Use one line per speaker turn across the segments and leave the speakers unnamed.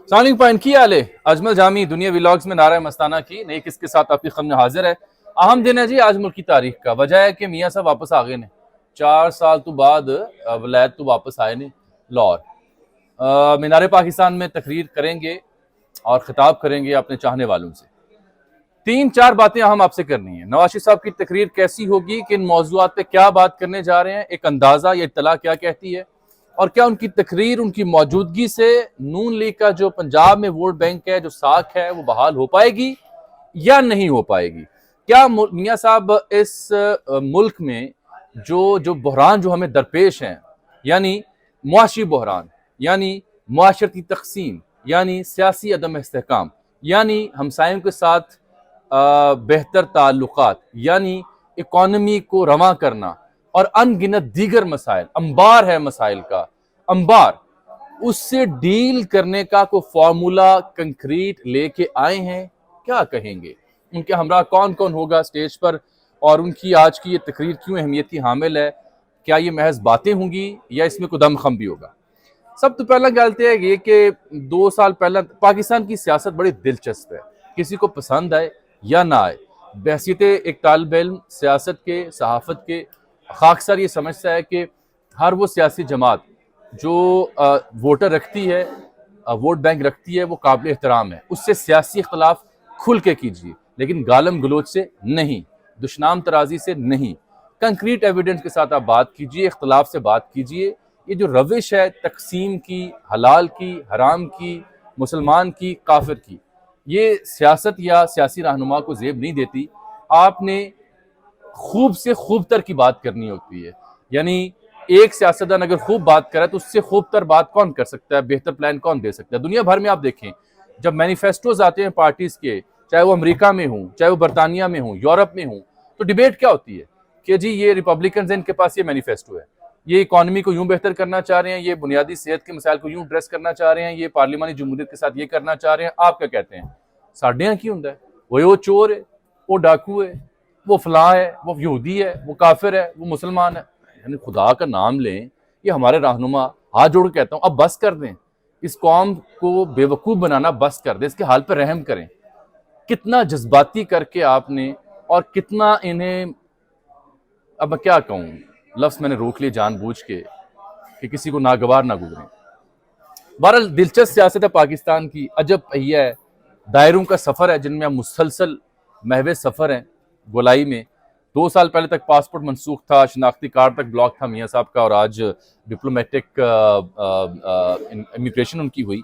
سامعین پوائنٹ کی آلے اجمل جامی دنیا ولاگز میں نعرہ مستانہ کی نئی کس کے ساتھ آپ کی خدمت میں حاضر ہے۔ اہم دن ہے جی آج ملک کی تاریخ کا، وجہ ہے کہ میاں صاحب واپس آ گئے نے 4 سال تو بعد ولایت تو واپس آئے نے لاہور۔ مینار پاکستان میں تقریر کریں گے اور خطاب کریں گے اپنے چاہنے والوں سے۔ 3-4 باتیں ہم آپ سے کرنی ہیں۔ نواز شریف صاحب کی تقریر کیسی ہوگی، کن موضوعات پہ کیا بات کرنے جا رہے ہیں، ایک اندازہ یا اطلاع کیا کہتی ہے، اور کیا ان کی تقریر ان کی موجودگی سے نون لیگ کا جو پنجاب میں ووٹ بینک ہے، جو ساکھ ہے، وہ بحال ہو پائے گی یا نہیں ہو پائے گی؟ کیا میاں صاحب اس ملک میں جو بحران جو ہمیں درپیش ہیں، یعنی معاشی بحران، یعنی معاشرتی تقسیم، یعنی سیاسی عدم استحکام، یعنی ہمسایوں کے ساتھ بہتر تعلقات، یعنی اکانومی کو رواں کرنا اور ان گنت دیگر مسائل، انبار ہے مسائل کا انبار، اس سے ڈیل کرنے کا کوئی فارمولا کنکریٹ لے کے آئے ہیں؟ کیا کہیں گے؟ ان کے ہمراہ کون کون ہوگا سٹیج پر، اور ان کی آج کی یہ تقریر کیوں اہمیت کی حامل ہے؟ کیا یہ محض باتیں ہوں گی یا اس میں کوئی دم خم بھی ہوگا؟ سب تو پہلا غلطی ہے یہ کہ 2 سال پہلا پاکستان کی سیاست بڑی دلچسپ ہے، کسی کو پسند آئے یا نہ آئے۔ بحیثیت ایک طالب علم سیاست کے، صحافت کے، خاکسار یہ سمجھتا ہے کہ ہر وہ سیاسی جماعت جو ووٹر رکھتی ہے، ووٹ بینک رکھتی ہے، وہ قابل احترام ہے۔ اس سے سیاسی اختلاف کھل کے کیجیے، لیکن گالم گلوچ سے نہیں، دشنام ترازی سے نہیں، کنکریٹ ایویڈنس کے ساتھ آپ بات کیجیے، اختلاف سے بات کیجیے۔ یہ جو روش ہے تقسیم کی، حلال کی، حرام کی، مسلمان کی، کافر کی، یہ سیاست یا سیاسی رہنما کو زیب نہیں دیتی۔ آپ نے خوب سے خوب تر کی بات کرنی ہوتی ہے، یعنی ایک سیاستدان اگر خوب بات کرے تو اس سے خوب تر بات کون کر سکتا ہے، بہتر پلان کون دے سکتا ہے؟ دنیا بھر میں آپ دیکھیں، جب مینیفیسٹوز آتے ہیں پارٹیز کے، چاہے وہ امریکہ میں ہوں، چاہے وہ برطانیہ میں ہوں، یورپ میں ہوں، تو ڈیبیٹ کیا ہوتی ہے کہ جی یہ ریپبلکنز ہیں، ان کے پاس یہ مینیفیسٹو ہے، یہ اکانومی کو یوں بہتر کرنا چاہ رہے ہیں، یہ بنیادی صحت کے مسائل کو یوں ایڈریس کرنا چاہ رہے ہیں، یہ پارلیمانی جمہوریت کے ساتھ یہ کرنا چاہ رہے ہیں۔ آپ کیا کہتے ہیں؟ ساڈے یہاں کی ہوندا ہے وہ چور ہے، وہ ڈاکو ہے، وہ فلاں ہے، وہ یہودی ہے، وہ کافر ہے، وہ مسلمان ہے۔ یعنی خدا کا نام لیں، یہ ہمارے رہنما، ہاتھ جوڑ کے کہتا ہوں اب بس کر دیں، اس قوم کو بے وقوف بنانا بس کر دیں، اس کے حال پر رحم کریں۔ کتنا جذباتی کر کے آپ نے، اور کتنا انہیں، اب میں کیا کہوں، لفظ میں نے روک لیے جان بوجھ کے کہ کسی کو ناگوار نہ گزریں۔ بہرحال دلچسپ سیاست ہے پاکستان کی، عجب پہیہ ہے، دائروں کا سفر ہے جن میں ہم مسلسل محو سفر ہیں گولائی میں۔ 2 سال پہلے تک پاسپورٹ منسوخ تھا، شناختی کارڈ تک بلاک تھا میاں صاحب کا، اور آج ڈپلومیٹک امیگریشن ان کی ہوئی۔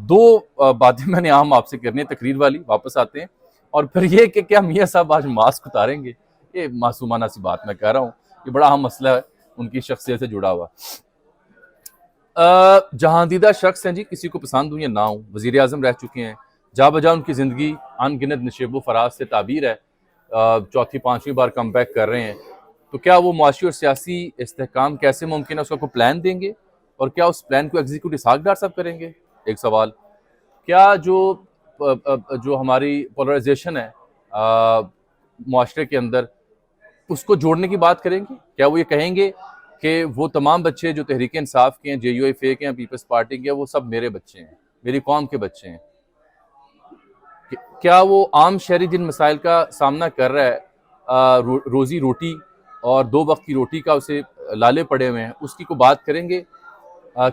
2 باتیں میں نے عام آپ سے کرنی ہے تقریر والی، واپس آتے ہیں، اور پھر یہ کہ کیا میاں صاحب آج ماسک اتاریں گے؟ یہ معصومانہ سی بات میں کہہ رہا ہوں، یہ بڑا اہم مسئلہ ہے ان کی شخصیت سے جڑا ہوا۔ جہاں دیدہ شخص ہیں جی، کسی کو پسند ہوں یا نہ ہوں، وزیر اعظم رہ چکے ہیں، جا بجا ان کی زندگی ان گنت نشیب و فراز سے تعبیر ہے، 4تھی 5ویں بار کم بیک کر رہے ہیں، تو کیا وہ معاشی اور سیاسی استحکام کیسے ممکن ہے، اس کا کوئی پلان دیں گے؟ اور کیا اس پلان کو ایگزیکیوٹ اسحاق ڈار صاحب کریں گے؟ ایک سوال۔ کیا جو ہماری پولرائزیشن ہے معاشرے کے اندر، اس کو جوڑنے کی بات کریں گے؟ کیا وہ یہ کہیں گے کہ وہ تمام بچے جو تحریک انصاف کے ہیں، جے یو ایف اے کے ہیں، پیپلز پارٹی کے ہیں، وہ سب میرے بچے ہیں، میری قوم کے بچے ہیں؟ کیا وہ عام شہری جن مسائل کا سامنا کر رہا ہے، روزی روٹی اور 2 وقت کی روٹی کا اسے لالے پڑے ہوئے ہیں، اس کی کوئی بات کریں گے؟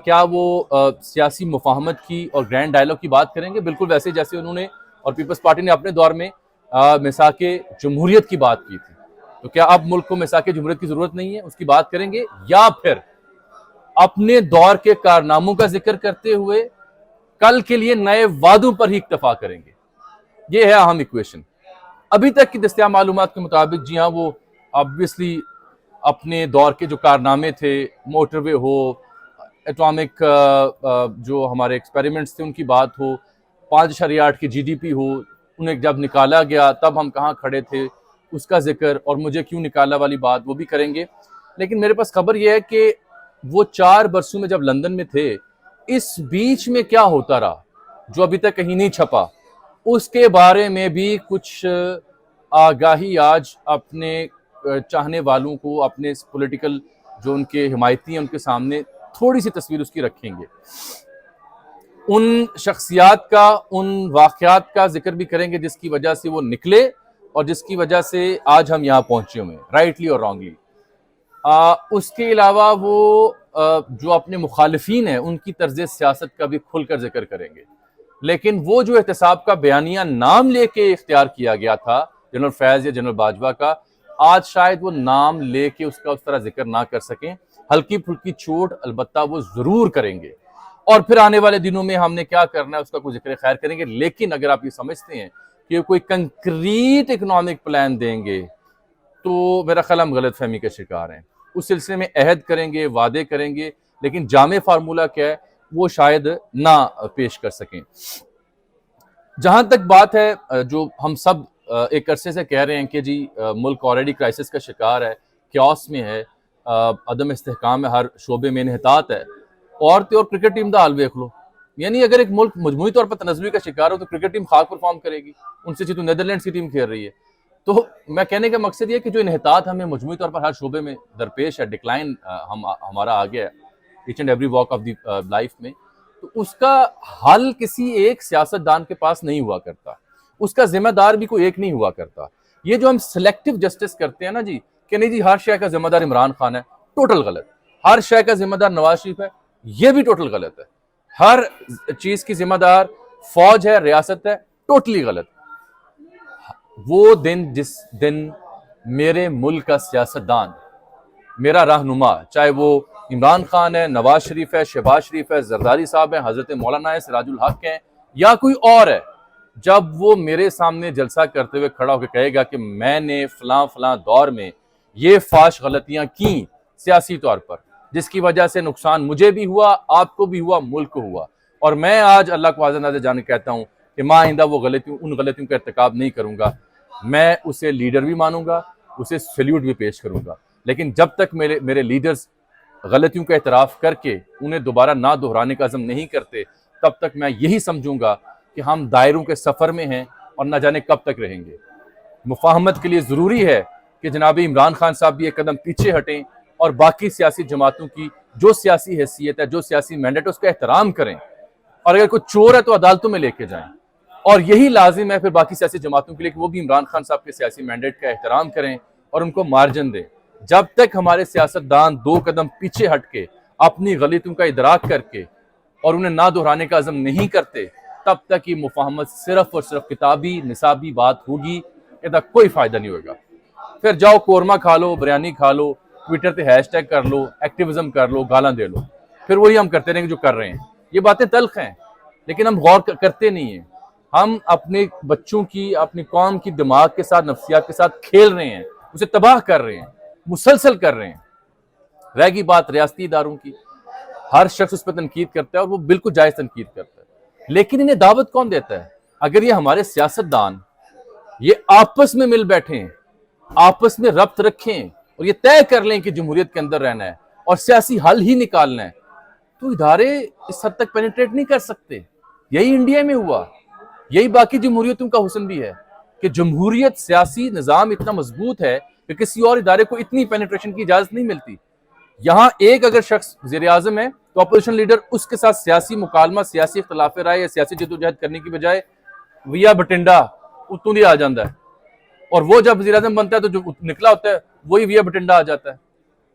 کیا وہ سیاسی مفاہمت کی اور گرینڈ ڈائلاگ کی بات کریں گے؟ بالکل ویسے جیسے انہوں نے اور پیپلز پارٹی نے اپنے دور میں میثاق جمہوریت کی بات کی تھی۔ تو کیا اب ملک کو میثاق جمہوریت کی ضرورت نہیں ہے، اس کی بات کریں گے؟ یا پھر اپنے دور کے کارناموں کا ذکر کرتے ہوئے کل کے لیے نئے وعدوں پر ہی اکتفا کریں گے؟ یہ ہے اہم ایکویشن۔ ابھی تک کی دستیاب معلومات کے مطابق جی ہاں، وہ obviously اپنے دور کے جو کارنامے تھے، موٹر وے ہو، ایٹامک جو ہمارے ایکسپیریمنٹس تھے ان کی بات ہو، 5.8 کی جی ڈی پی ہو، انہیں جب نکالا گیا تب ہم کہاں کھڑے تھے اس کا ذکر، اور مجھے کیوں نکالا والی بات وہ بھی کریں گے۔ لیکن میرے پاس خبر یہ ہے کہ وہ 4 برسوں میں جب لندن میں تھے، اس بیچ میں کیا ہوتا رہا جو ابھی تک کہیں نہیں چھپا، اس کے بارے میں بھی کچھ آگاہی آج اپنے چاہنے والوں کو، اپنے پولیٹیکل جو ان کے حمایتی ہیں ان کے سامنے تھوڑی سی تصویر اس کی رکھیں گے۔ ان شخصیات کا، ان واقعات کا ذکر بھی کریں گے جس کی وجہ سے وہ نکلے اور جس کی وجہ سے آج ہم یہاں پہنچے ہوئے ہیں، رائٹلی اور رانگلی۔ اس کے علاوہ وہ جو اپنے مخالفین ہیں ان کی طرز سیاست کا بھی کھل کر ذکر کریں گے، لیکن وہ جو احتساب کا بیانیہ نام لے کے اختیار کیا گیا تھا جنرل فیض یا جنرل باجوہ کا، آج شاید وہ نام لے کے اس کا اس طرح ذکر نہ کر سکیں، ہلکی پھلکی چوٹ البتہ وہ ضرور کریں گے، اور پھر آنے والے دنوں میں ہم نے کیا کرنا ہے اس کا کوئی ذکر خیر کریں گے۔ لیکن اگر آپ یہ سمجھتے ہیں کہ کوئی کنکریٹ اکنامک پلان دیں گے تو میرا خیال ہم غلط فہمی کے شکار ہیں۔ اس سلسلے میں عہد کریں گے، وعدے کریں گے، لیکن جامع فارمولہ کیا ہے وہ شاید نہ پیش کر سکیں۔ جہاں تک بات ہے جو ہم سب ایک عرصے سے کہہ رہے ہیں کہ جی ملک آلریڈی کرائسس کا شکار ہے، کیوس میں ہے، عدم استحکام ہے، ہر شعبے میں انحطاط ہے، اور کرکٹ ٹیم دا حال دیکھ لو۔ یعنی اگر ایک ملک مجموعی طور پر تنزلی کا شکار ہو تو کرکٹ ٹیم خاک پرفارم کرے گی، ان سے تو نیدرلینڈز کی ٹیم کھیل رہی ہے۔ تو میں کہنے کا مقصد یہ ہے کہ جو انحطاط ہمیں مجموعی طور پر ہر شعبے میں درپیش ہے، ڈکلائن ہمارا آ گیا ہے each and every walk of the life میں، تو اس کا حل کسی ایک سیاستدان کے پاس نہیں ہوا کرتا، اس کا ذمہ دار بھی کوئی ایک نہیں ہوا کرتا۔ یہ جو ہم سلیکٹو جسٹس کرتے ہیں نا جی، کہ نہیں جی ہر شے کا ذمہ دار عمران خان ہے، ٹوٹل غلط۔ ہر شے کا ذمہ دار نواز شریف ہے، یہ بھی ٹوٹل غلط ہے۔ ہر چیز کی ذمہ دار فوج ہے، ریاست ہے، ٹوٹلی غلط۔ وہ دن جس دن میرے ملک کا سیاستدان، میرا رہنما، چاہے وہ عمران خان ہے، نواز شریف ہے، شہباز شریف ہے، زرداری صاحب ہیں، حضرت مولانا ہے، سراج الحق ہیں، یا کوئی اور ہے، جب وہ میرے سامنے جلسہ کرتے ہوئے کھڑا ہو کے کہے گا کہ میں نے فلاں فلاں دور میں یہ فاش غلطیاں کیں سیاسی طور پر، جس کی وجہ سے نقصان مجھے بھی ہوا، آپ کو بھی ہوا، ملک کو ہوا، اور میں آج اللہ کو حاضر ناظر جان کے کہتا ہوں کہ ماں آئندہ وہ ان غلطیوں کا ارتکاب نہیں کروں گا، میں اسے لیڈر بھی مانوں گا، اسے سیلیوٹ بھی پیش کروں گا، لیکن جب تک میرے لیڈرز غلطیوں کا اعتراف کر کے انہیں دوبارہ نہ دہرانے کا عزم نہیں کرتے، تب تک میں یہی سمجھوں گا کہ ہم دائروں کے سفر میں ہیں اور نہ جانے کب تک رہیں گے۔ مفاہمت کے لیے ضروری ہے کہ جناب عمران خان صاحب بھی ایک قدم پیچھے ہٹیں اور باقی سیاسی جماعتوں کی جو سیاسی حیثیت ہے، جو سیاسی مینڈیٹ ہے، اس کا احترام کریں، اور اگر کوئی چور ہے تو عدالتوں میں لے کے جائیں، اور یہی لازم ہے پھر باقی سیاسی جماعتوں کے لیے کہ وہ بھی عمران خان صاحب کے سیاسی مینڈیٹ کا احترام کریں اور ان کو مارجن دیں۔ جب تک ہمارے سیاستدان دو قدم پیچھے ہٹ کے اپنی غلطیوں کا ادراک کر کے اور انہیں نہ دہرانے کا عزم نہیں کرتے، تب تک یہ مفاہمت صرف اور صرف کتابی نصابی بات ہوگی، اس کا کوئی فائدہ نہیں ہوگا۔ پھر جاؤ قورمہ کھا لو، بریانی کھا لو، ٹویٹر پہ ہیش ٹیگ کر لو، ایکٹیویزم کر لو، گالاں دے لو، پھر وہی ہم کرتے رہیں گے جو کر رہے ہیں۔ یہ باتیں تلخ ہیں لیکن ہم غور کرتے نہیں ہیں۔ ہم اپنے بچوں کی، اپنی قوم کی دماغ کے ساتھ، نفسیات کے ساتھ کھیل رہے ہیں، اسے تباہ کر رہے ہیں، مسلسل کر رہے ہیں۔ رہ گئی بات ریاستی اداروں کی، ہر شخص اس پہ تنقید کرتا ہے اور وہ بالکل جائز تنقید کرتا ہے، لیکن انہیں دعوت کون دیتا ہے؟ اگر یہ ہمارے سیاستدان یہ آپس میں مل بیٹھیں، آپس میں ربط رکھیں اور یہ طے کر لیں کہ جمہوریت کے اندر رہنا ہے اور سیاسی حل ہی نکالنا ہے، تو ادارے اس حد تک پینیٹریٹ نہیں کر سکتے۔ یہی انڈیا میں ہوا، یہی باقی جمہوریتوں کا حسن بھی ہے کہ جمہوریت سیاسی نظام اتنا مضبوط ہے کہ کسی اور ادارے کو اتنی پینیٹریشن کی اجازت نہیں ملتی۔ یہاں ایک اگر شخص وزیر اعظم ہے تو اپوزیشن لیڈر اس کے ساتھ سیاسی مکالمہ، سیاسی اختلاف رائے یا سیاسی جدوجہد کرنے کی بجائے ویا بٹنڈا اتوں ہی آ جاتا ہے، اور وہ جب وزیر اعظم بنتا ہے تو جو نکلا ہوتا ہے وہی ویا بٹنڈا آ جاتا ہے۔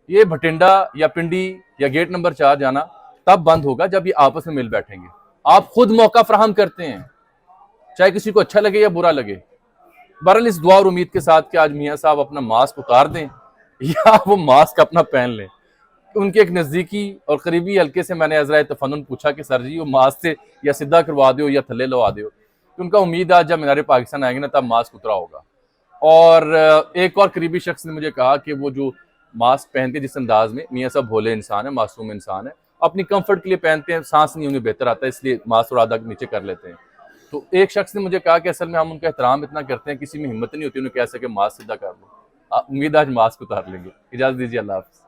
یہ بٹنڈا یا پنڈی یا گیٹ نمبر 4 جانا تب بند ہوگا جب یہ آپس میں مل بیٹھیں گے۔ آپ خود موقع فراہم کرتے ہیں، چاہے کسی کو اچھا لگے یا برا لگے۔ بہرحال اس دعا اور امید کے ساتھ کہ آج میاں صاحب اپنا ماسک اتار دیں یا وہ ماسک اپنا پہن لیں۔ ان کے ایک نزدیکی اور قریبی حلقے سے میں نے عذرائے تفنن پوچھا کہ سر جی وہ ماسک سے یا سدھا کروا دیو یا تھلے لوا دیو، تو ان کا امید آج جب مینار پاکستان آئیں گے نا تب ماسک اترا ہوگا۔ اور ایک اور قریبی شخص نے مجھے کہا کہ وہ جو ماسک پہنتے جس انداز میں، میاں صاحب بھولے انسان ہے، معصوم انسان ہے، اپنی کمفرٹ کے لیے پہنتے ہیں، سانس نہیں انہیں بہتر آتا ہے اس لیے ماسک اور آدھا نیچے کر لیتے ہیں۔ تو ایک شخص نے مجھے کہا کہ اصل میں ہم ان کا احترام اتنا کرتے ہیں، کسی میں ہمت نہیں ہوتی انہیں کہہ سکے ماسک سیدھا کر دو۔ امید آج ماسک اتار لیں گے۔ اجازت دیجیے، اللہ حافظ۔